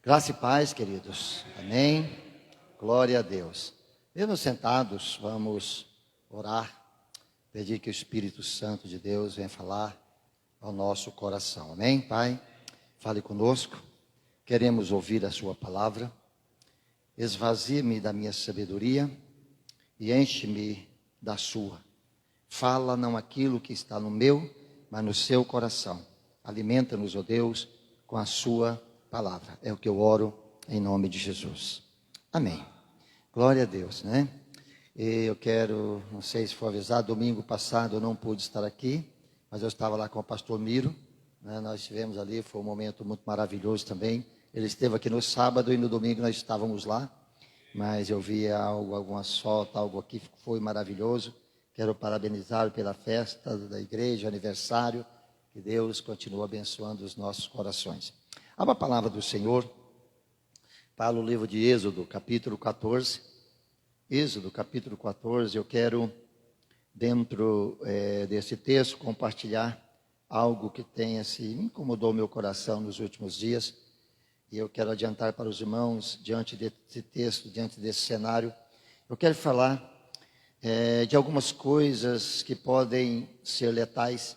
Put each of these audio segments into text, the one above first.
Graça e paz, queridos. Amém. Glória a Deus. Mesmo sentados, vamos orar, pedir que o Espírito Santo de Deus venha falar ao nosso coração. Amém, Pai? Fale conosco. Queremos ouvir a sua palavra. Esvazie-me da minha sabedoria e enche-me da sua. Fala não aquilo que está no meu, mas no seu coração. Alimenta-nos, ó Deus, com a sua palavra. É o que eu oro em nome de Jesus. Amém. Glória a Deus, né? E eu quero, não sei se foi avisado, domingo passado eu não pude estar aqui, mas eu estava lá com o pastor Miro, né? Nós estivemos ali, foi um momento muito maravilhoso também. Ele esteve aqui no sábado e no domingo nós estávamos lá, mas eu vi algumas fotos, algo aqui que foi maravilhoso. Quero parabenizá-lo pela festa da igreja, aniversário, que Deus continue abençoando os nossos corações. Abra a palavra do Senhor para o livro de Êxodo, capítulo 14. Êxodo, capítulo 14, eu quero, dentro desse texto, compartilhar algo que me incomodou meu coração nos últimos dias. E eu quero adiantar para os irmãos, diante desse texto, diante desse cenário, eu quero falar de algumas coisas que podem ser letais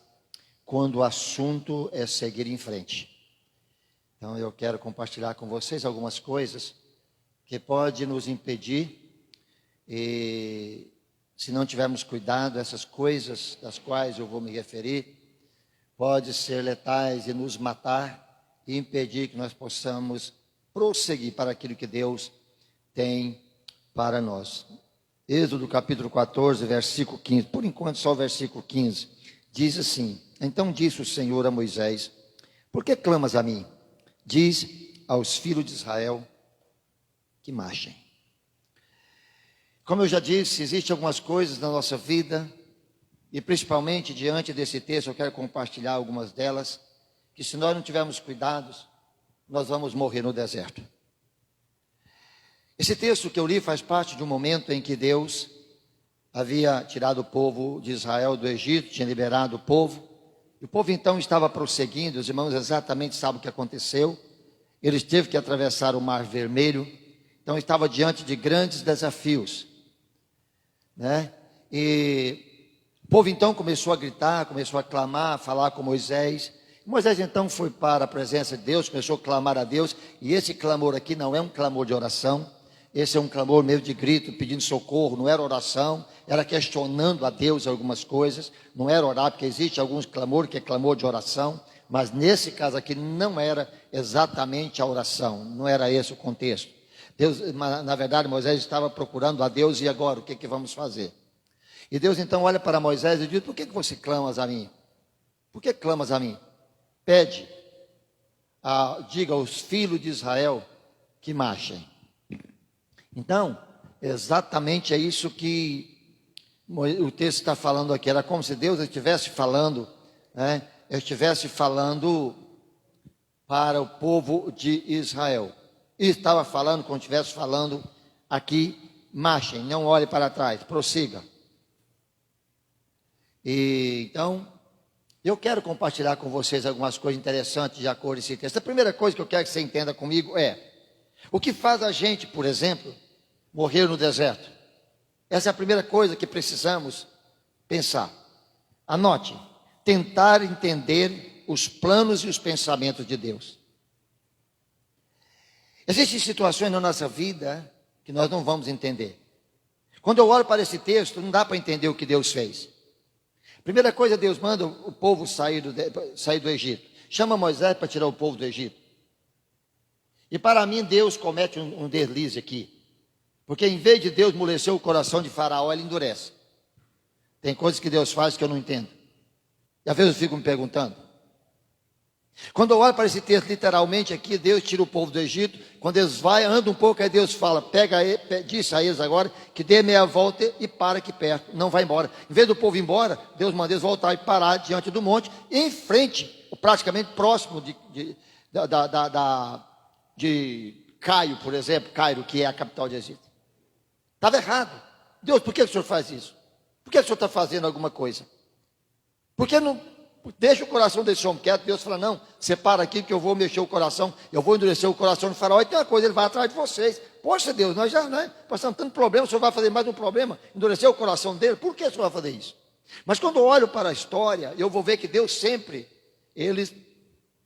quando o assunto é seguir em frente. Então eu quero compartilhar com vocês algumas coisas que podem nos impedir, e se não tivermos cuidado, essas coisas das quais eu vou me referir, podem ser letais e nos matar e impedir que nós possamos prosseguir para aquilo que Deus tem para nós. Êxodo capítulo 14, versículo 15, por enquanto só o versículo 15, diz assim: Então disse o Senhor a Moisés: Por que clamas a mim? Diz aos filhos de Israel que marchem. Como eu já disse, existem algumas coisas na nossa vida, e principalmente diante desse texto eu quero compartilhar algumas delas, que se nós não tivermos cuidados, nós vamos morrer no deserto. Esse texto que eu li faz parte de um momento em que Deus havia tirado o povo de Israel do Egito, tinha liberado o povo. E o povo então estava prosseguindo, os irmãos exatamente sabem o que aconteceu. Eles teve que atravessar o Mar Vermelho, então estava diante de grandes desafios, né? E o povo então começou a gritar, começou a clamar, a falar com Moisés. Moisés então foi para a presença de Deus, começou a clamar a Deus, e esse clamor aqui não é um clamor de oração, esse é um clamor meio de grito, pedindo socorro, não era oração, era questionando a Deus algumas coisas, não era orar, porque existe alguns clamor que é clamor de oração, mas nesse caso aqui não era exatamente a oração, não era esse o contexto. Deus, na verdade, Moisés estava procurando a Deus, e agora, o que vamos fazer? E Deus então olha para Moisés e diz: Por que você clamas a mim? Por que clamas a mim? Pede, diga aos filhos de Israel que marchem. Então, exatamente é isso que o texto está falando aqui. Era como se Deus estivesse falando, né? Estivesse falando para o povo de Israel. E estava falando, como estivesse falando aqui: marchem, não olhe para trás, prossiga. E então, eu quero compartilhar com vocês algumas coisas interessantes de acordo com esse texto. A primeira coisa que eu quero que você entenda comigo é: o que faz a gente, por exemplo, morrer no deserto? Essa é a primeira coisa que precisamos pensar. Anote: tentar entender os planos e os pensamentos de Deus. Existem situações na nossa vida que nós não vamos entender. Quando eu olho para esse texto, não dá para entender o que Deus fez. Primeira coisa, Deus manda o povo sair do Egito. Chama Moisés para tirar o povo do Egito. E para mim, Deus comete um deslize aqui. Porque em vez de Deus amolecer o coração de Faraó, ele endurece. Tem coisas que Deus faz que eu não entendo. E às vezes eu fico me perguntando. Quando eu olho para esse texto, literalmente aqui, Deus tira o povo do Egito. Quando eles andam um pouco, aí Deus fala: disse a eles agora que dê meia volta e para aqui perto, não vai embora. Em vez do povo ir embora, Deus manda eles voltar e parar diante do monte, em frente, praticamente próximo de Cairo, por exemplo, Cairo, que é a capital de Egito. Estava errado. Deus, por que o senhor faz isso? Por que o senhor está fazendo alguma coisa? Por deixa o coração desse homem quieto. Deus fala, não, separa aqui que eu vou mexer o coração, eu vou endurecer o coração do faraó, e tem uma coisa, ele vai atrás de vocês. Poxa Deus, nós já passamos tanto problema, o senhor vai fazer mais um problema, endurecer o coração dele, por que o senhor vai fazer isso? Mas quando eu olho para a história, eu vou ver que Deus sempre, ele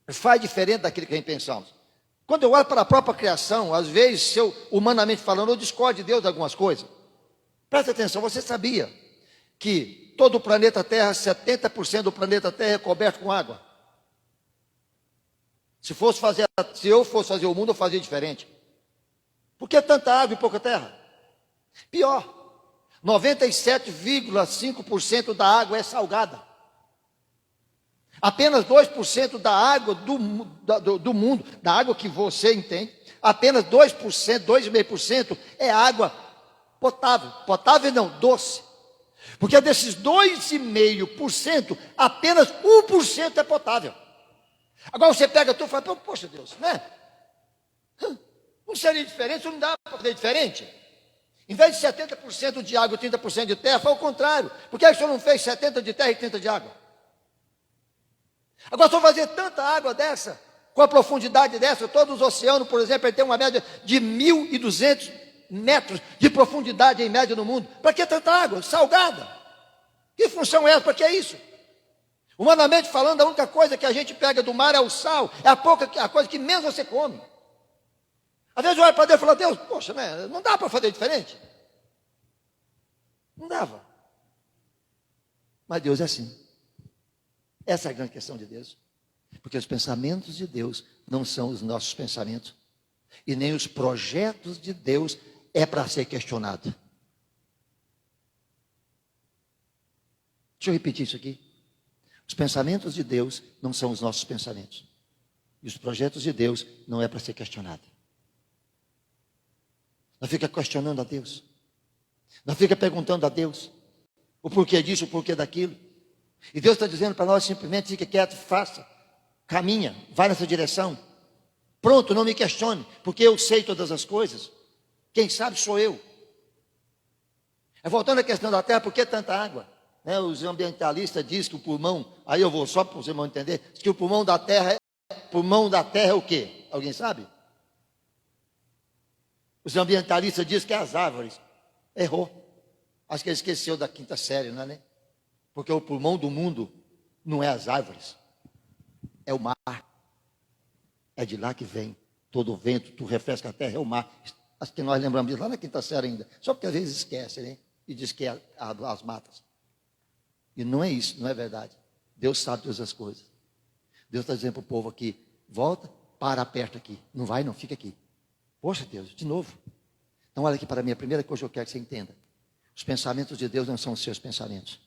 faz diferente daquilo que a gente pensamos. Quando eu olho para a própria criação, às vezes, se eu, humanamente falando, eu discordo de Deus de algumas coisas. Presta atenção, você sabia que todo o planeta Terra, 70% do planeta Terra é coberto com água? Se eu fosse fazer o mundo, eu fazia diferente. Por que tanta água e pouca terra? Pior, 97,5% da água é salgada. Apenas 2% da água do mundo, da água que você entende, apenas 2%, 2,5% é água potável. Potável não, doce. Porque desses 2,5%, apenas 1% é potável. Agora você pega tudo e fala, poxa Deus, né? Não seria diferente, não dá para fazer diferente? Em vez de 70% de água e 30% de terra, foi o contrário. Por que o senhor não fez 70% de terra e 30% de água? Agora, se eu fazer tanta água dessa, com a profundidade dessa, todos os oceanos, por exemplo, ele tem uma média de 1.200 metros de profundidade em média no mundo. Para que tanta água? Salgada. Que função é essa? Para que é isso? Humanamente falando, a única coisa que a gente pega do mar é o sal, é a coisa que menos você come. Às vezes eu olho para Deus e falo, Deus, poxa, né, não dá para fazer diferente? Não dava. Mas Deus é assim. Essa é a grande questão de Deus. Porque os pensamentos de Deus não são os nossos pensamentos. E nem os projetos de Deus é para ser questionado. Deixa eu repetir isso aqui. Os pensamentos de Deus não são os nossos pensamentos. E os projetos de Deus não é para ser questionado. Não fica questionando a Deus. Não fica perguntando a Deus o porquê disso, o porquê daquilo. E Deus está dizendo para nós simplesmente, fique quieto, faça, caminha, vai nessa direção. Pronto, não me questione, porque eu sei todas as coisas. Quem sabe sou eu. Voltando à questão da terra, por que tanta água? Os ambientalistas dizem que o pulmão, aí eu vou só para os irmãos entender, que o pulmão da terra é o quê? Alguém sabe? Os ambientalistas dizem que é as árvores. Errou. Acho que ele esqueceu da quinta série, não é, né? Porque o pulmão do mundo não é as árvores, é o mar. É de lá que vem todo o vento, tu refresca a terra, é o mar. Acho que nós lembramos disso lá na quinta série ainda. Só porque às vezes esquece, né? E diz que é as matas. E não é isso, não é verdade. Deus sabe todas as coisas. Deus está dizendo para o povo aqui, volta, para perto aqui. Não vai não, fica aqui. Poxa Deus, de novo. Então olha aqui para mim, a primeira coisa que eu quero que você entenda. Os pensamentos de Deus não são os seus pensamentos.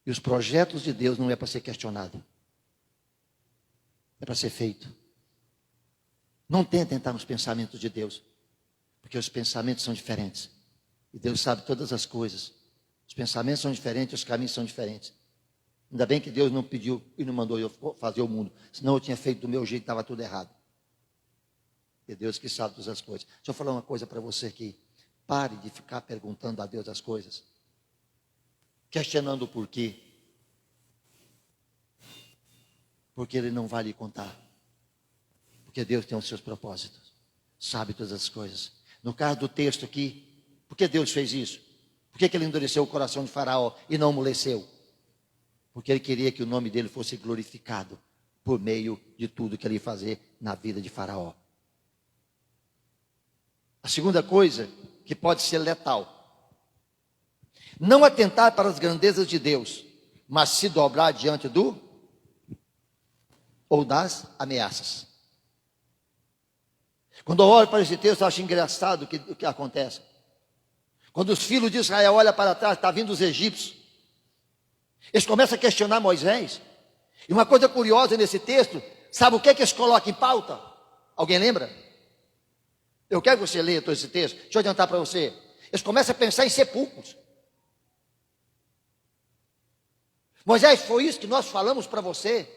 E os projetos de Deus não é para ser questionado. É para ser feito. Não tenta entrar nos pensamentos de Deus. Porque os pensamentos são diferentes. E Deus sabe todas as coisas. Os pensamentos são diferentes, os caminhos são diferentes. Ainda bem que Deus não pediu e não mandou eu fazer o mundo. Senão eu tinha feito do meu jeito, estava tudo errado. É Deus que sabe todas as coisas. Deixa eu falar uma coisa para você aqui. Pare de ficar perguntando a Deus as coisas. Questionando o porquê. Porque Ele não vai lhe contar. Porque Deus tem os seus propósitos. Sabe todas as coisas. No caso do texto aqui, por que Deus fez isso? Por que Ele endureceu o coração de Faraó e não amoleceu? Porque Ele queria que o nome dele fosse glorificado por meio de tudo que Ele ia fazer na vida de Faraó. A segunda coisa que pode ser letal. Não atentar para as grandezas de Deus, mas se dobrar diante do ou das ameaças. Quando eu olho para esse texto, eu acho engraçado o que acontece. Quando os filhos de Israel olham para trás, está vindo os egípcios. Eles começam a questionar Moisés. E uma coisa curiosa nesse texto, sabe o que eles colocam em pauta? Alguém lembra? Eu quero que você leia todo esse texto. Deixa eu adiantar para você. Eles começam a pensar em sepulcros. Moisés, foi isso que nós falamos para você?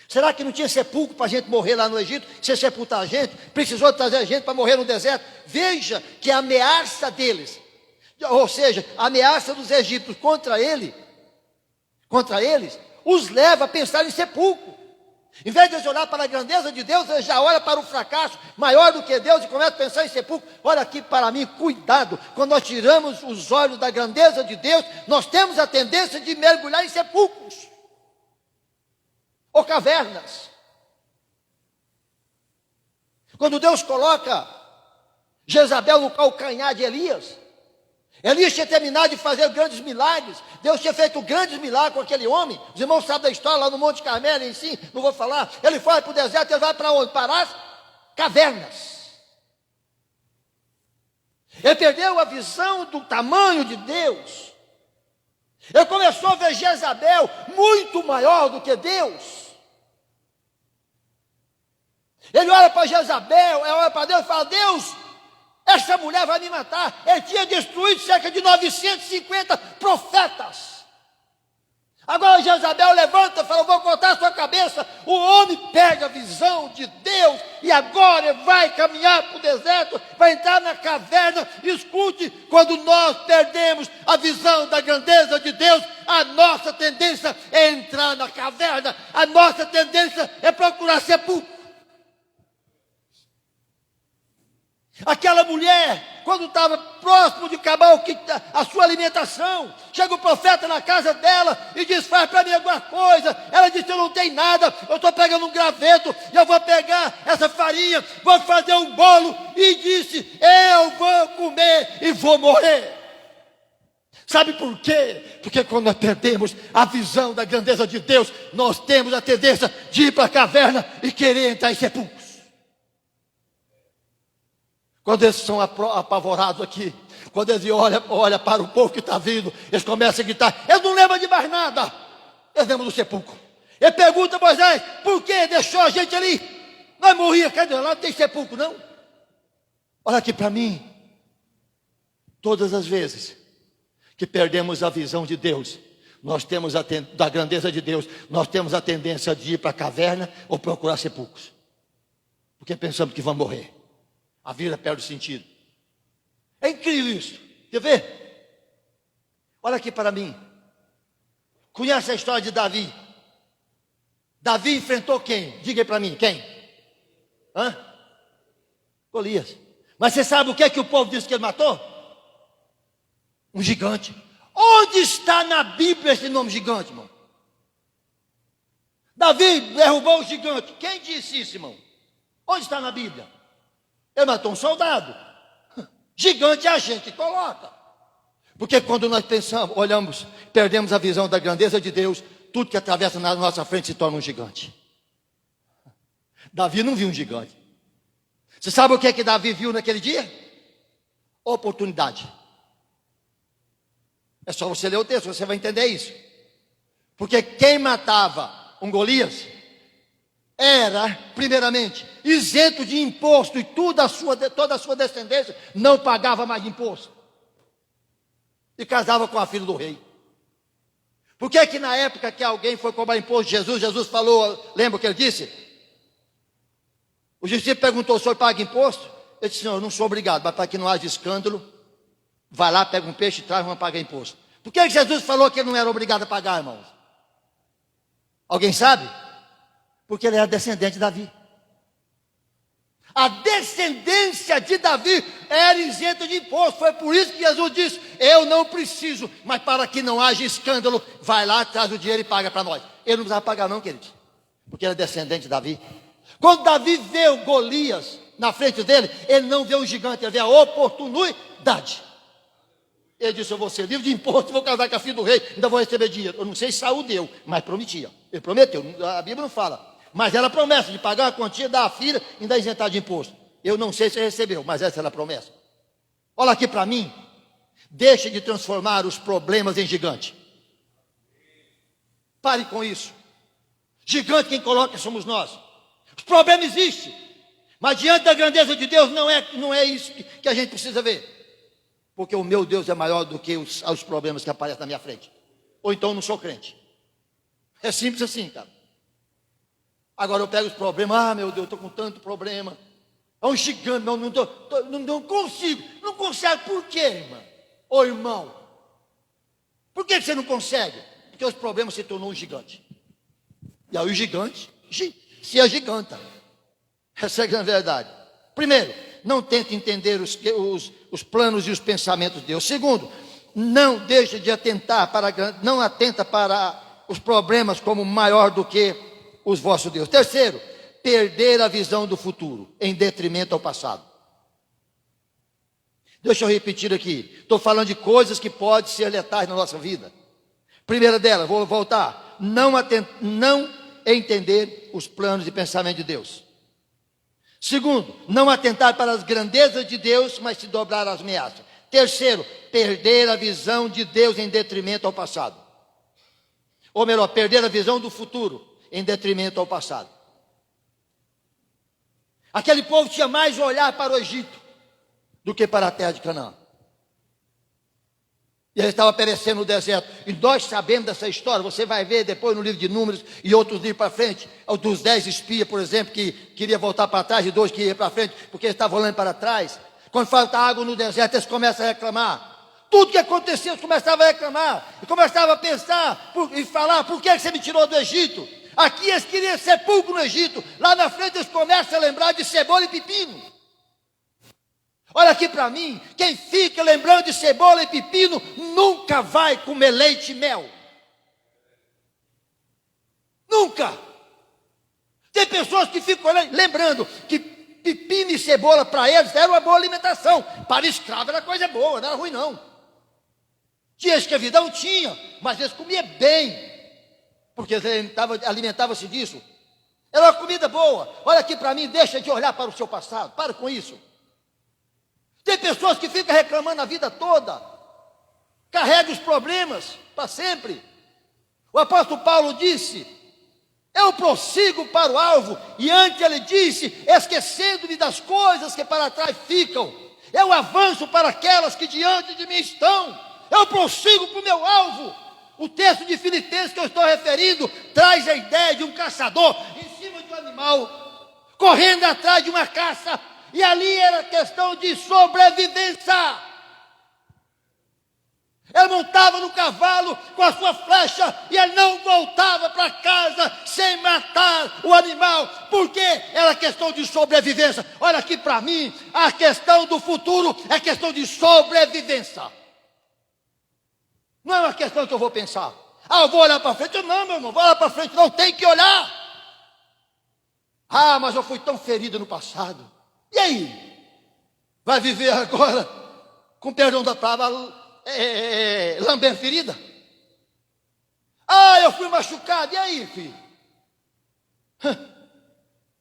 Será que não tinha sepulcro para a gente morrer lá no Egito? Se sepultar a gente, precisou trazer a gente para morrer no deserto? Veja que a ameaça deles, ou seja, a ameaça dos egípcios contra ele, contra eles, os leva a pensar em sepulcro. Em vez de olhar para a grandeza de Deus, ele já olha para o fracasso maior do que Deus e começa a pensar em sepulcro. Olha aqui para mim, cuidado, quando nós tiramos os olhos da grandeza de Deus, nós temos a tendência de mergulhar em sepulcros ou cavernas. Quando Deus coloca Jezabel no calcanhar de Elias tinha terminado de fazer grandes milagres. Deus tinha feito grandes milagres com aquele homem. Os irmãos sabem da história lá no Monte Carmelo em si, não vou falar. Ele foi para o deserto, ele vai para onde? Para as cavernas. Ele perdeu a visão do tamanho de Deus. Ele começou a ver Jezabel muito maior do que Deus. Ele olha para Jezabel, ele olha para Deus e fala: Deus, essa mulher vai me matar. Ele tinha destruído cerca de 950 profetas. Agora Jezabel levanta e fala: vou cortar a sua cabeça. O homem pega a visão de Deus e agora ele vai caminhar para o deserto, vai entrar na caverna. Escute, quando nós perdemos a visão da grandeza de Deus, a nossa tendência é entrar na caverna, a nossa tendência é procurar sepulcro. Aquela mulher, quando estava próximo de acabar a sua alimentação, chega o profeta na casa dela e diz: faz para mim alguma coisa. Ela disse: eu não tenho nada, eu estou pegando um graveto, eu vou pegar essa farinha, vou fazer um bolo. E disse: eu vou comer e vou morrer. Sabe por quê? Porque quando nós perdemos a visão da grandeza de Deus, nós temos a tendência de ir para a caverna e querer entrar em sepulcro. Quando eles são apavorados aqui, quando eles olham para o povo que está vindo, eles começam a gritar: eles não lembram de mais nada, eles lembram do sepulcro. Ele pergunta a Moisés: por que deixou a gente ali? Nós morríamos, cadê? Lá não tem sepulcro não. Olha aqui para mim, todas as vezes que perdemos a visão de Deus, nós temos da grandeza de Deus, nós temos a tendência de ir para a caverna ou procurar sepulcros, porque pensamos que vamos morrer. A vida perde o sentido. É incrível isso. Quer ver? Olha aqui para mim. Conhece a história de Davi? Davi enfrentou quem? Diga aí para mim, quem? Golias. Mas você sabe o que é que o povo disse que ele matou? Um gigante. Onde está na Bíblia esse nome gigante, irmão? Davi derrubou o gigante. Quem disse isso, irmão? Onde está na Bíblia? Ele matou um soldado. Gigante é a gente que coloca. Porque quando nós pensamos, olhamos, perdemos a visão da grandeza de Deus, tudo que atravessa na nossa frente se torna um gigante. Davi não viu um gigante. Você sabe o que é que Davi viu naquele dia? Oportunidade. É só você ler o texto, você vai entender isso. Porque quem matava um Golias era, primeiramente, isento de imposto, e toda a sua descendência não pagava mais imposto. E casava com a filha do rei. Por que que na época que alguém foi cobrar imposto de Jesus, Jesus falou, lembra o que ele disse? O discípulo perguntou: o senhor paga imposto? Ele disse: não, eu não sou obrigado, mas para que não haja escândalo, vai lá, pega um peixe e traz, vamos pagar imposto. Por que Jesus falou que ele não era obrigado a pagar, irmãos? Alguém sabe? Porque ele era descendente de Davi. A descendência de Davi era isenta de imposto. Foi por isso que Jesus disse: eu não preciso, mas para que não haja escândalo, vai lá, traz o dinheiro e paga para nós. Ele não precisava pagar não, queridos, porque ele é descendente de Davi. Quando Davi vê o Golias na frente dele, ele não vê um gigante, ele vê a oportunidade. Ele disse: eu vou ser livre de imposto, vou casar com a filha do rei, ainda vou receber dinheiro. Eu não sei se Saul deu, mas prometia. Ele prometeu, a Bíblia não fala. Mas era a promessa de pagar a quantia, dar a filha e ainda isentar de imposto. Eu não sei se recebeu, mas essa era a promessa. Olha aqui para mim. Deixe de transformar os problemas em gigante. Pare com isso. Gigante quem coloca somos nós. Os problemas existem, mas diante da grandeza de Deus não é isso que a gente precisa ver. Porque o meu Deus é maior do que os problemas que aparecem na minha frente. Ou então eu não sou crente. É simples assim, cara. Agora eu pego os problemas: meu Deus, estou com tanto problema. É um gigante, não consigo. Não consegue por quê, irmão? Ô irmão, por que você não consegue? porque os problemas se tornou um gigante. E aí o gigante se agiganta. Essa é a grande verdade. Primeiro, não tente entender os planos e os pensamentos de Deus. Segundo, não deixe de não atenta para os problemas como maior do que os vossos Deus. Terceiro, perder a visão do futuro em detrimento ao passado. Deixa eu repetir aqui. Estou falando de coisas que podem ser letais na nossa vida. Primeira delas, vou voltar. Não entender os planos e pensamentos de Deus. Segundo, não atentar para as grandezas de Deus, mas se dobrar às ameaças. Terceiro, perder a visão de Deus em detrimento ao passado. Ou melhor, perder a visão do futuro em detrimento ao passado. Aquele povo tinha mais olhar para o Egito do que para a terra de Canaã. E ele estava perecendo no deserto. E nós sabemos dessa história. Você vai ver depois no livro de Números e outros livros para frente. O dos 10 espias, por exemplo, que queria voltar para trás, e 2 que iam para frente, porque eles estavam olhando para trás. Quando falta água no deserto, eles começam a reclamar. Tudo que acontecia, eles começavam a reclamar. E começavam a pensar e falar: por que você me tirou do Egito? Aqui eles queriam sepulcro no Egito. Lá na frente eles começam a lembrar de cebola e pepino. Olha aqui para mim, quem fica lembrando de cebola e pepino nunca vai comer leite e mel. Nunca. Tem pessoas que ficam lembrando que pepino e cebola para eles era uma boa alimentação. Para escravo era coisa boa, não era ruim não. Tinha escravidão? Tinha, mas eles comiam bem, porque eles alimentavam-se disso. Era uma comida boa. Olha aqui para mim, deixa de olhar para o seu passado, para com isso. Tem pessoas que ficam reclamando a vida toda, carregam os problemas para sempre. O apóstolo Paulo disse: eu prossigo para o alvo, e antes ele disse: esquecendo-me das coisas que para trás ficam, eu avanço para aquelas que diante de mim estão, eu prossigo para o meu alvo. O texto de Filipenses que eu estou referindo traz a ideia de um caçador em cima de um animal, correndo atrás de uma caça. E ali era questão de sobrevivência. Ele montava no cavalo com a sua flecha e ele não voltava para casa sem matar o animal, porque era questão de sobrevivência. Olha aqui para mim, a questão do futuro é questão de sobrevivência. Não é uma questão que eu vou pensar: eu vou olhar para frente. Não, meu irmão, vou olhar para frente, não, tem que olhar. Mas eu fui tão ferido no passado. E aí? Vai viver agora, com perdão da palavra, lambendo ferida? Eu fui machucado. E aí, filho?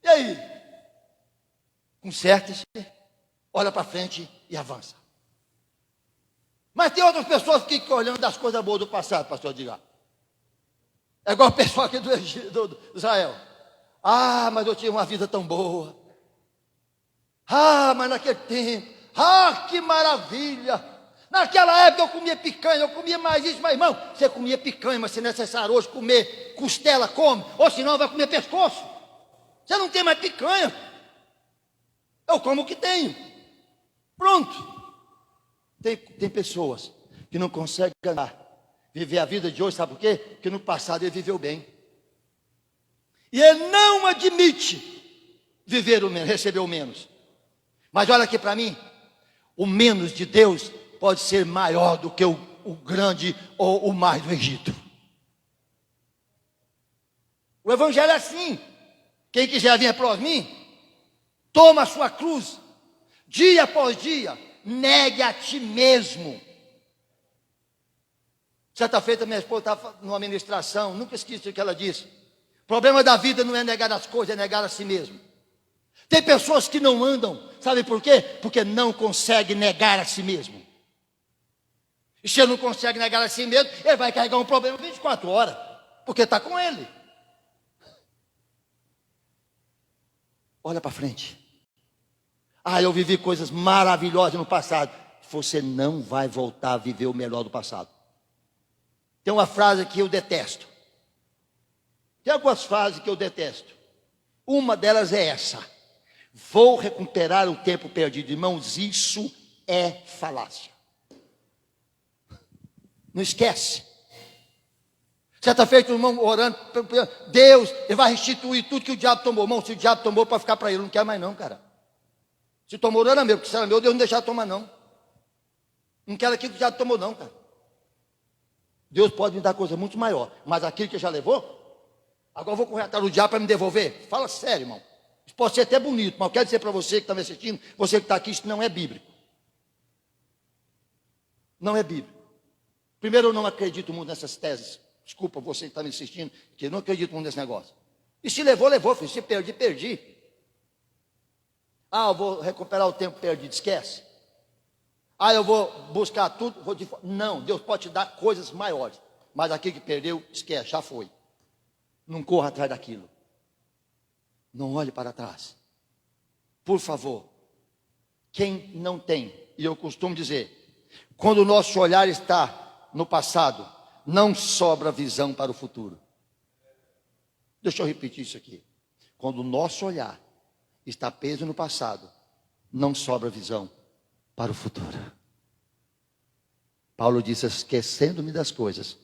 E aí? Conserte-se, olha para frente e avança. Mas tem outras pessoas que ficam olhando das coisas boas do passado, pastor Edgar. É igual o pessoal aqui do Israel. Mas eu tinha uma vida tão boa. Mas naquele tempo, que maravilha. Naquela época eu comia picanha, eu comia mais isso. Mas irmão, você comia picanha, mas se é necessário hoje comer costela, come. Ou senão vai comer pescoço. Você não tem mais picanha. Eu como o que tenho. Pronto. Tem pessoas que não conseguem viver a vida de hoje, sabe por quê? Porque no passado ele viveu bem. E ele não admite viver o menos, receber o menos. Mas olha aqui para mim, o menos de Deus pode ser maior do que o grande ou o mais do Egito. O evangelho é assim: quem quiser vir após mim, toma a sua cruz, dia após dia, negue a ti mesmo. Certa feita minha esposa estava numa ministração, nunca esqueci o que ela disse: o problema da vida não é negar as coisas, é negar a si mesmo. Tem pessoas que não andam, sabe por quê? Porque não consegue negar a si mesmo. E se ele não consegue negar a si mesmo, ele vai carregar um problema 24 horas, porque está com ele. Olha para frente. Eu vivi coisas maravilhosas no passado. Você não vai voltar a viver o melhor do passado. Tem uma frase que eu detesto. Tem algumas frases que eu detesto. Uma delas é essa: vou recuperar o tempo perdido. Irmãos, isso é falácia. Não esquece. Certa feita, o irmão orando, Deus, ele vai restituir tudo que o diabo tomou. Irmão, se o diabo tomou para ficar para ele, não quer mais não, cara. Se tomou, não era meu, porque se era meu, Deus não deixava tomar não. Não quero aquilo que o diabo tomou não, cara. Deus pode me dar coisa muito maior, mas aquilo que já levou, agora eu vou correr atrás do diabo para me devolver. Fala sério, irmão. Isso pode ser até bonito, mas eu quero dizer para você que está me assistindo, você que está aqui, isso não é bíblico. Não é bíblico. Primeiro, eu não acredito muito nessas teses. Desculpa você que está me assistindo, que eu não acredito muito nesse negócio. E se levou, levou, filho. Se perdi, perdi. Ah, eu vou recuperar o tempo perdido, esquece. Ah, eu vou buscar tudo. Não, Deus pode te dar coisas maiores. Mas aquilo que perdeu, esquece, já foi. Não corra atrás daquilo. Não olhe para trás. Por favor. Quem não tem, e eu costumo dizer, quando o nosso olhar está no passado, não sobra visão para o futuro. Deixa eu repetir isso aqui. Quando o nosso olhar está preso no passado, não sobra visão para o futuro. Paulo disse, esquecendo-me das coisas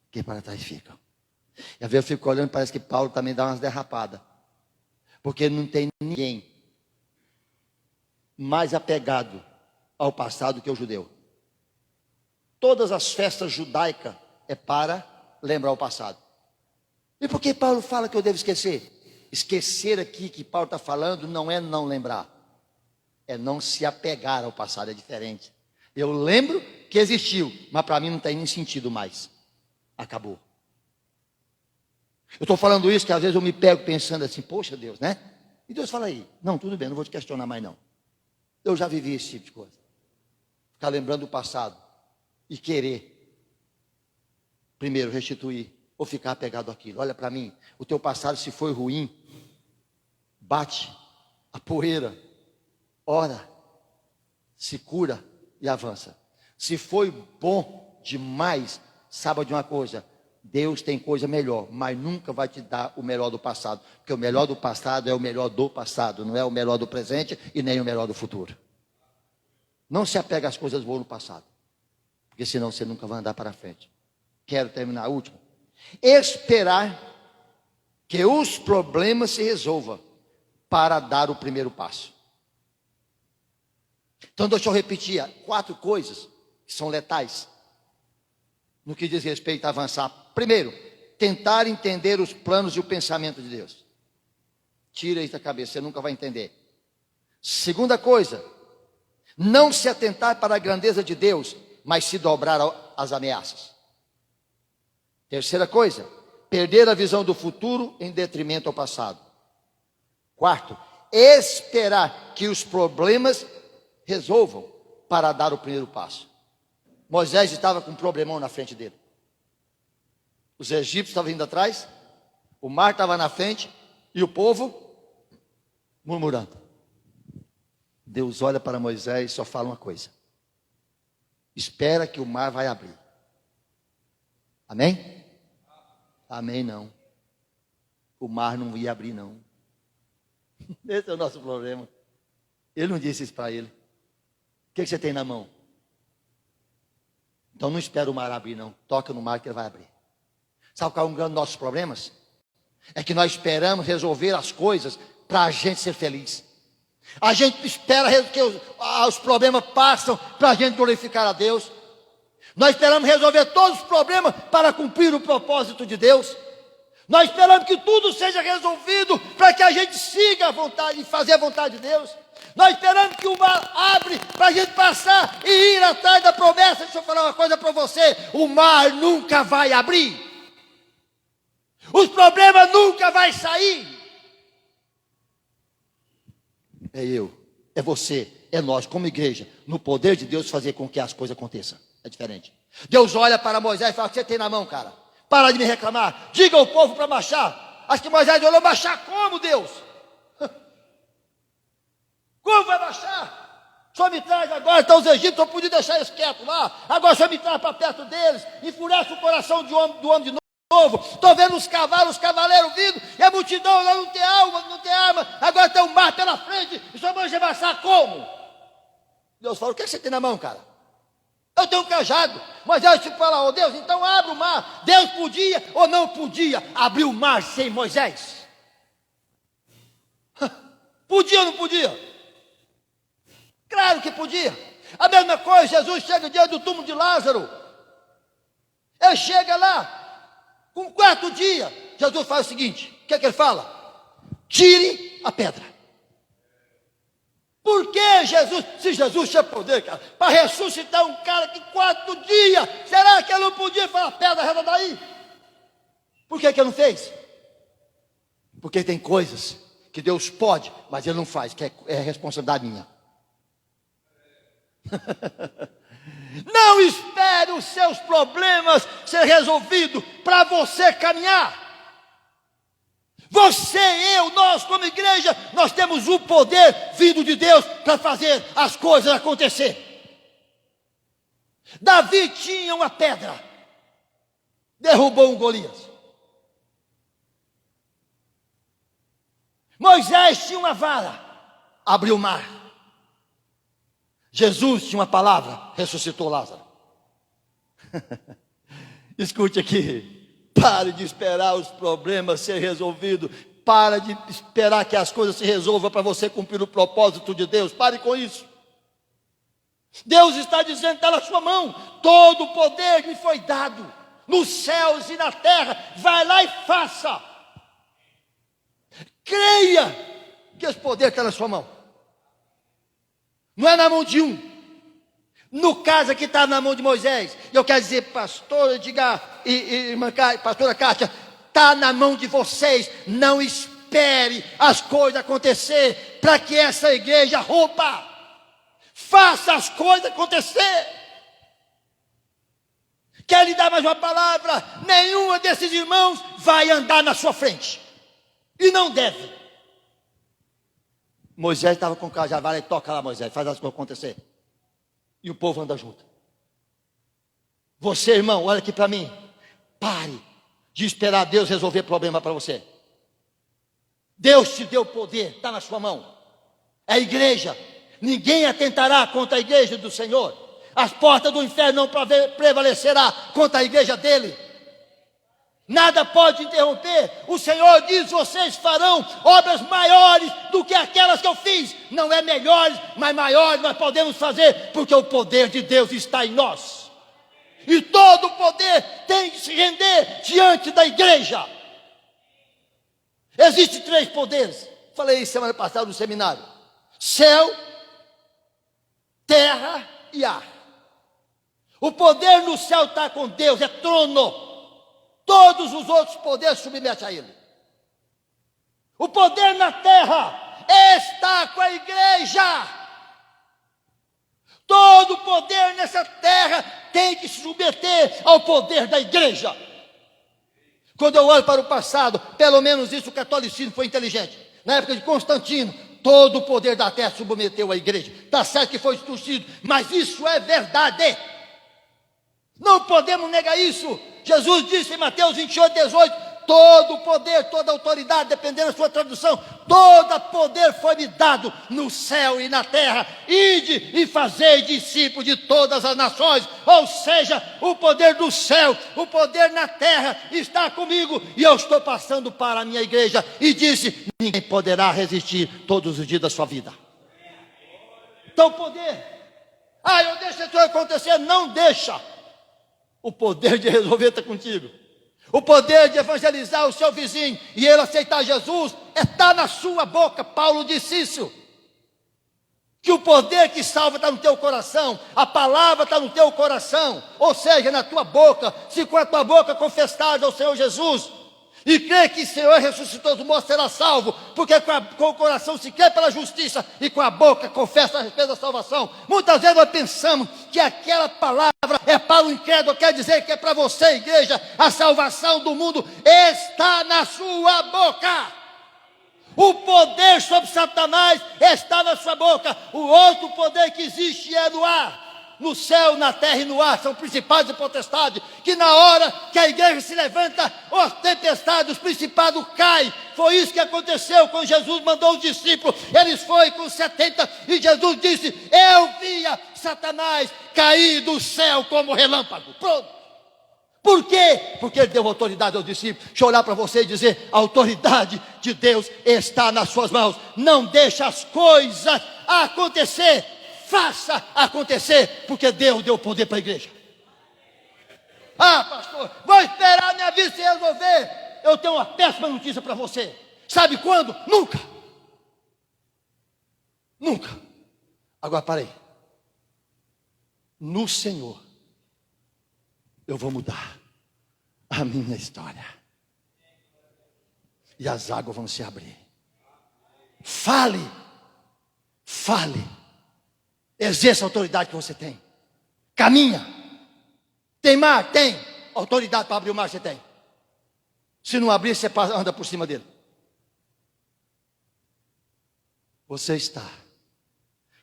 que para trás ficam. E às vezes eu fico olhando, parece que Paulo também dá umas derrapadas. Porque não tem ninguém mais apegado ao passado que o judeu. Todas as festas judaicas é para lembrar o passado. E por que Paulo fala que eu devo esquecer? Esquecer aqui que Paulo está falando não é não lembrar. É não se apegar ao passado, é diferente. Eu lembro que existiu, mas para mim não tem nem sentido mais. Acabou. Eu estou falando isso que às vezes eu me pego pensando assim, poxa Deus, né? E Deus fala aí, não, tudo bem, não vou te questionar mais não. Eu já vivi esse tipo de coisa. Ficar lembrando do passado e querer primeiro restituir ou ficar apegado àquilo. Olha para mim, o teu passado se foi ruim, bate a poeira, ora, se cura e avança. Se foi bom demais, saiba de uma coisa, Deus tem coisa melhor, mas nunca vai te dar o melhor do passado, porque o melhor do passado é o melhor do passado, não é o melhor do presente e nem o melhor do futuro. Não se apega às coisas boas no passado, porque senão você nunca vai andar para frente. Quero terminar a última. Esperar que os problemas se resolvam para dar o primeiro passo. Então deixa eu repetir 4 coisas que são letais no que diz respeito a avançar. Primeiro, tentar entender os planos e o pensamento de Deus. Tira isso da cabeça, você nunca vai entender. Segunda coisa, não se atentar para a grandeza de Deus, mas se dobrar às ameaças. Terceira coisa, perder a visão do futuro em detrimento ao passado. Quarto, esperar que os problemas resolvam para dar o primeiro passo. Moisés estava com um problemão na frente dele. Os egípcios estavam vindo atrás, o mar estava na frente e o povo murmurando. Deus olha para Moisés e só fala uma coisa: espera que o mar vai abrir. Amém? Amém não. O mar não ia abrir não. Esse é o nosso problema. Ele não disse isso para ele. O que você tem na mão? Então não espera o mar abrir não. Toca no mar que ele vai abrir. Sabe qual é um dos nossos problemas? É que nós esperamos resolver as coisas para a gente ser feliz. A gente espera que os problemas passam para a gente glorificar a Deus. Nós esperamos resolver todos os problemas para cumprir o propósito de Deus. Nós esperamos que tudo seja resolvido para que a gente siga a vontade e fazer a vontade de Deus. Nós esperamos que o mar abre para a gente passar e ir atrás da promessa. Deixa eu falar uma coisa para você: o mar nunca vai abrir. Os problemas nunca vão sair. É eu, é você, é nós como igreja, no poder de Deus, fazer com que as coisas aconteçam. É diferente. Deus olha para Moisés e fala: o que você tem na mão, cara? Para de me reclamar. Diga ao povo para marchar. Acho que Moisés olhou: marchar como, Deus? Como vai marchar? O senhor me traz agora, então os egípcios, eu podia deixar eles quietos lá. Agora o senhor me traz para perto deles, enfurece o coração do homem de novo. Estou vendo os cavalos, os cavaleiros vindo, e a multidão lá não tem alma, não tem arma. Agora tem um mar pela frente, e o senhor manja marchar como? Deus fala: o que você tem na mão, cara? Eu tenho um cajado. Moisés disse para lá, Deus, então abre o mar. Deus podia ou não podia abrir o mar sem Moisés? Podia ou não podia? Claro que podia. A mesma coisa, Jesus chega diante do túmulo de Lázaro. Ele chega lá, com o quarto dia, Jesus faz o seguinte, o que é que ele fala? Tire a pedra. Por que Jesus, se Jesus tinha poder, cara, para ressuscitar um cara que 4 dias, será que ele não podia falar, pedra, reda daí? Por que ele não fez? Porque tem coisas que Deus pode, mas ele não faz, que é responsabilidade minha. Não espere os seus problemas ser resolvidos para você caminhar. Você, eu, nós como igreja, nós temos o poder vindo de Deus para fazer as coisas acontecer. Davi tinha uma pedra, derrubou um Golias. Moisés tinha uma vara, abriu o mar. Jesus tinha uma palavra, ressuscitou Lázaro. Escute aqui. Pare de esperar os problemas ser resolvidos. Pare de esperar que as coisas se resolvam para você cumprir o propósito de Deus. Pare com isso. Deus está dizendo, está na sua mão. Todo o poder me foi dado, nos céus e na terra. Vai lá e faça. Creia que esse poder está na sua mão. Não é na mão de um. No caso aqui está na mão de Moisés. Eu quero dizer, pastor Edgar e irmã pastora Kátia, está na mão de vocês. Não espere as coisas acontecer para que essa igreja rompa. Faça as coisas acontecer. Quer lhe dar mais uma palavra? Nenhum desses irmãos vai andar na sua frente. E não deve. Moisés estava com o cajado, vai lá e toca lá, Moisés, faz as coisas acontecer. E o povo anda junto. Você, irmão, olha aqui para mim. Pare de esperar Deus resolver problema para você. Deus te deu poder, está na sua mão. É a igreja. Ninguém atentará contra a igreja do Senhor. As portas do inferno não prevalecerá contra a igreja dele. Nada pode interromper. O Senhor diz, vocês farão obras maiores do que aquelas que eu fiz. Não é melhores, mas maiores nós podemos fazer, porque o poder de Deus está em nós. E todo o poder tem que se render diante da igreja. Existem 3 poderes. Falei isso semana passada no seminário. Céu, terra e ar. O poder no céu está com Deus, é trono. Todos os outros poderes submetem a ele. O poder na terra está com a igreja. Todo o poder nessa terra tem que se submeter ao poder da igreja. Quando eu olho para o passado, pelo menos isso o catolicismo foi inteligente. Na época de Constantino, todo o poder da terra submeteu à igreja. Está certo que foi distorcido, mas isso é verdade. Não podemos negar isso. Jesus disse em Mateus 28:18, todo o poder, toda a autoridade, dependendo da sua tradução, todo poder foi me dado no céu e na terra. Ide e fazei discípulos de todas as nações. Ou seja, o poder do céu, o poder na terra está comigo, e eu estou passando para a minha igreja. E disse, ninguém poderá resistir todos os dias da sua vida. Então o poder, eu deixo isso acontecer, não deixa. O poder de resolver está contigo. O poder de evangelizar o seu vizinho e ele aceitar Jesus está na sua boca. Paulo disse isso. Que o poder que salva está no teu coração. A palavra está no teu coração. Ou seja, na tua boca. Se com a tua boca confessares ao Senhor Jesus e crê que o Senhor ressuscitou do morto, será salvo. Porque com o coração se crê pela justiça e com a boca confessa a respeito da salvação. Muitas vezes nós pensamos que aquela palavra é para o incrédulo, quer dizer que é para você, igreja. A salvação do mundo está na sua boca. O poder sobre Satanás está na sua boca. O outro poder que existe é no ar. no céu, na terra e no ar, são principados e potestades, que na hora que a igreja se levanta, as tempestades, os principados caem. Foi isso que aconteceu quando Jesus mandou os discípulos. Eles foram com 70 e Jesus disse: eu via Satanás cair do céu como relâmpago. Pronto. Por quê? Porque ele deu autoridade aos discípulos. Deixa eu olhar para você e dizer: a autoridade de Deus está nas suas mãos. Não deixe as coisas acontecer, faça acontecer, porque Deus deu poder para a igreja. Ah, pastor, vou esperar a minha vida se resolver. Eu tenho uma péssima notícia para você. Sabe quando? Nunca. Nunca. Agora parei. No Senhor eu vou mudar a minha história. E as águas vão se abrir. Fale. Fale. Exerça a autoridade que você tem. Caminha. Tem mar? Tem. Autoridade para abrir o mar você tem. Se não abrir, você anda por cima dele. Você está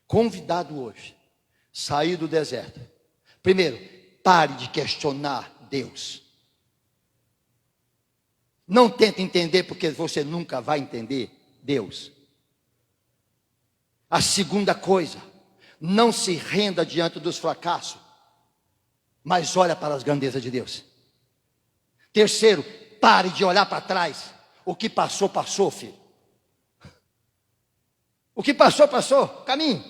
convidado hoje a sair do deserto. Primeiro, pare de questionar Deus. Não tente entender, porque você nunca vai entender Deus. A segunda coisa, não se renda diante dos fracassos, mas olha para as grandezas de Deus. Terceiro, pare de olhar para trás. O que passou, passou, filho. O que passou, passou. Caminhe.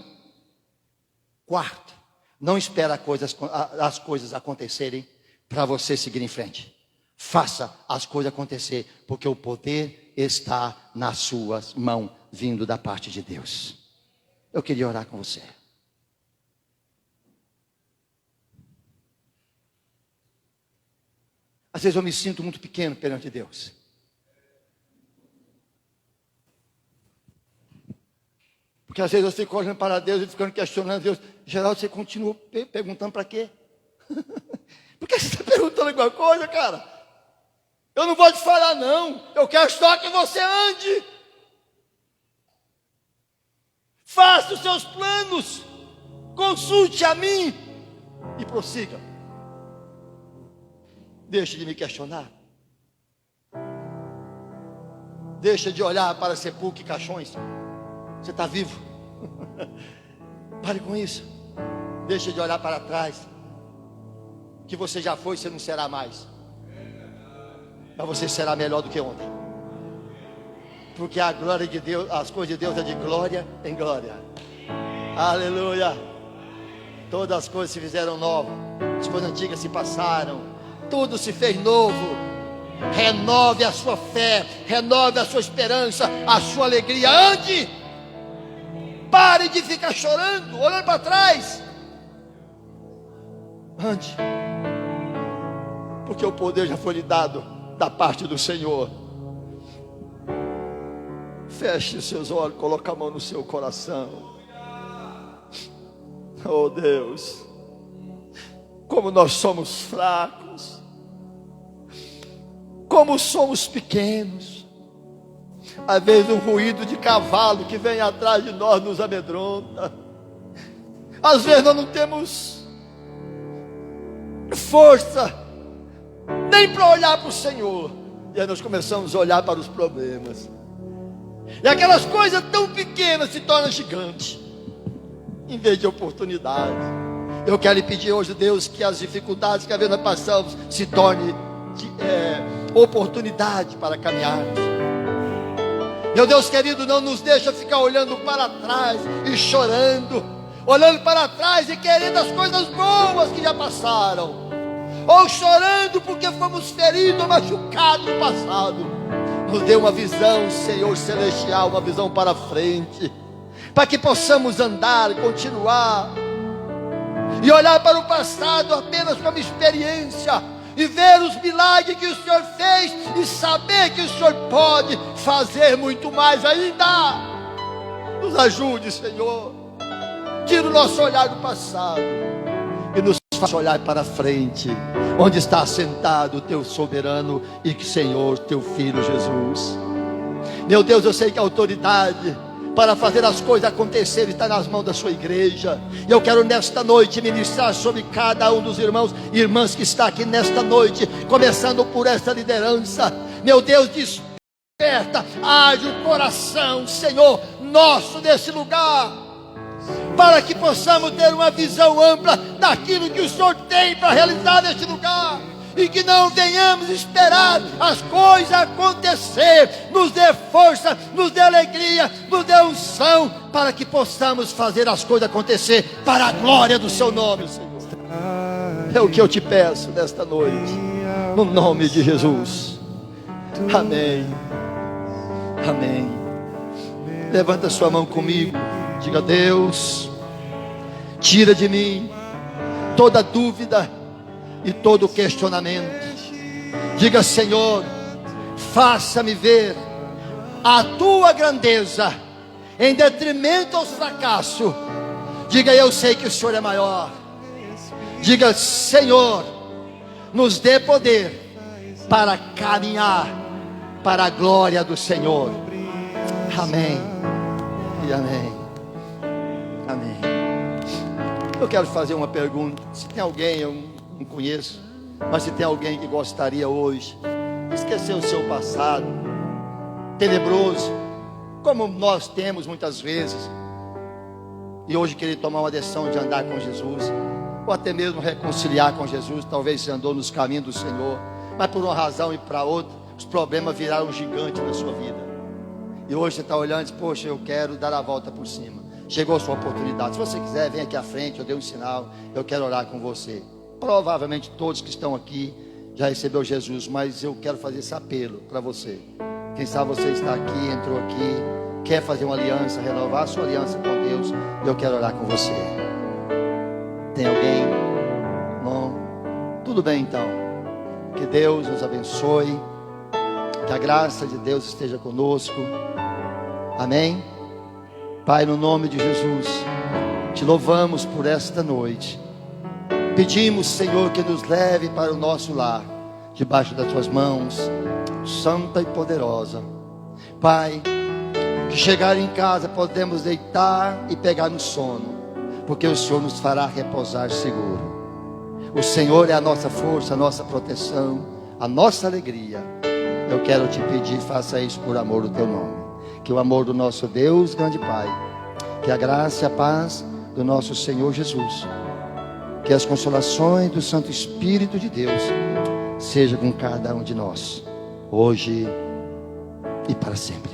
Quarto, não espere as coisas acontecerem para você seguir em frente. Faça as coisas acontecer, porque o poder está nas suas mãos, vindo da parte de Deus. Eu queria orar com você. Às vezes eu me sinto muito pequeno perante Deus. Porque às vezes eu fico olhando para Deus e ficando questionando Deus. Geraldo, você continua perguntando para quê? Por que você está perguntando alguma coisa, cara? Eu não vou te falar não. Eu quero só que você ande. Faça os seus planos. Consulte a mim. E prossiga. Deixe de me questionar. Deixa de olhar para sepulcro e caixões. Você está vivo. Pare com isso. Deixa de olhar para trás. Que você já foi, você não será mais. Mas você será melhor do que ontem. Porque a glória de Deus, as coisas de Deus é de glória em glória. Aleluia. Todas as coisas se fizeram novas. As coisas antigas se passaram. Tudo se fez novo. Renove a sua fé. Renove a sua esperança. A sua alegria. Ande. Pare de ficar chorando, olhando para trás. Ande. Porque o poder já foi lhe dado da parte do Senhor. Feche os seus olhos, coloque a mão no seu coração. Oh Deus, como nós somos fracos, como somos pequenos. Às vezes um ruído de cavalo que vem atrás de nós nos amedronta. Às vezes nós não temos força nem para olhar para o Senhor. E aí nós começamos a olhar para os problemas. E aquelas coisas tão pequenas se tornam gigantes, em vez de oportunidade. Eu quero lhe pedir hoje, Deus, que as dificuldades que às vezes nós passamos se tornem oportunidade para caminharmos. Meu Deus querido, não nos deixa ficar olhando para trás e chorando, olhando para trás e querendo as coisas boas que já passaram, ou chorando porque fomos feridos ou machucados no passado. Nos dê uma visão, Senhor celestial, uma visão para frente, para que possamos andar, continuar, e olhar para o passado apenas como experiência, e ver os milagres que o Senhor fez, e saber que o Senhor pode fazer muito mais ainda. Nos ajude, Senhor. Tira o nosso olhar do passado e nos faça olhar para frente, onde está assentado o teu soberano e Senhor, teu Filho Jesus. Meu Deus, eu sei que a autoridade para fazer as coisas acontecerem está nas mãos da sua igreja. E eu quero nesta noite ministrar sobre cada um dos irmãos e irmãs que está aqui nesta noite, começando por esta liderança. Meu Deus, desperta, age o coração, Senhor, nosso nesse lugar, para que possamos ter uma visão ampla daquilo que o Senhor tem para realizar neste lugar, e que não venhamos esperar as coisas acontecer. Nos dê força, nos dê alegria, nos dê unção, para que possamos fazer as coisas acontecer para a glória do seu nome, Senhor. É o que eu te peço nesta noite, no nome de Jesus. Amém. Amém. Levanta sua mão comigo. Diga: Deus, tira de mim toda dúvida e todo questionamento. Diga: Senhor, faça-me ver a tua grandeza em detrimento aos fracassos. Diga: eu sei que o Senhor é maior. Diga: Senhor, nos dê poder para caminhar para a glória do Senhor. Amém e amém. Amém. Eu quero fazer uma pergunta. Se tem alguém, eu não conheço, mas se tem alguém que gostaria hoje esquecer o seu passado tenebroso, como nós temos muitas vezes, e hoje querer tomar uma decisão de andar com Jesus, ou até mesmo reconciliar com Jesus. Talvez você andou nos caminhos do Senhor, mas por uma razão e para outra, os problemas viraram um gigante na sua vida, e hoje você está olhando e diz: poxa, eu quero dar a volta por cima. Chegou a sua oportunidade. Se você quiser, vem aqui à frente, eu dei um sinal, eu quero orar com você. Provavelmente todos que estão aqui já recebeu Jesus, mas eu quero fazer esse apelo para você. Quem sabe você está aqui, entrou aqui, quer fazer uma aliança, renovar a sua aliança com Deus, eu quero orar com você. Tem alguém? Não? Tudo bem então. Que Deus nos abençoe, que a graça de Deus esteja conosco. Amém? Pai, no nome de Jesus, te louvamos por esta noite. Pedimos, Senhor, que nos leve para o nosso lar, debaixo das tuas mãos, santa e poderosa. Pai, que chegar em casa podemos deitar e pegar no sono, porque o Senhor nos fará repousar seguro. O Senhor é a nossa força, a nossa proteção, a nossa alegria. Eu quero te pedir, faça isso por amor do teu nome. Que o amor do nosso Deus, grande Pai, que a graça e a paz do nosso Senhor Jesus, que as consolações do Santo Espírito de Deus seja com cada um de nós, hoje e para sempre.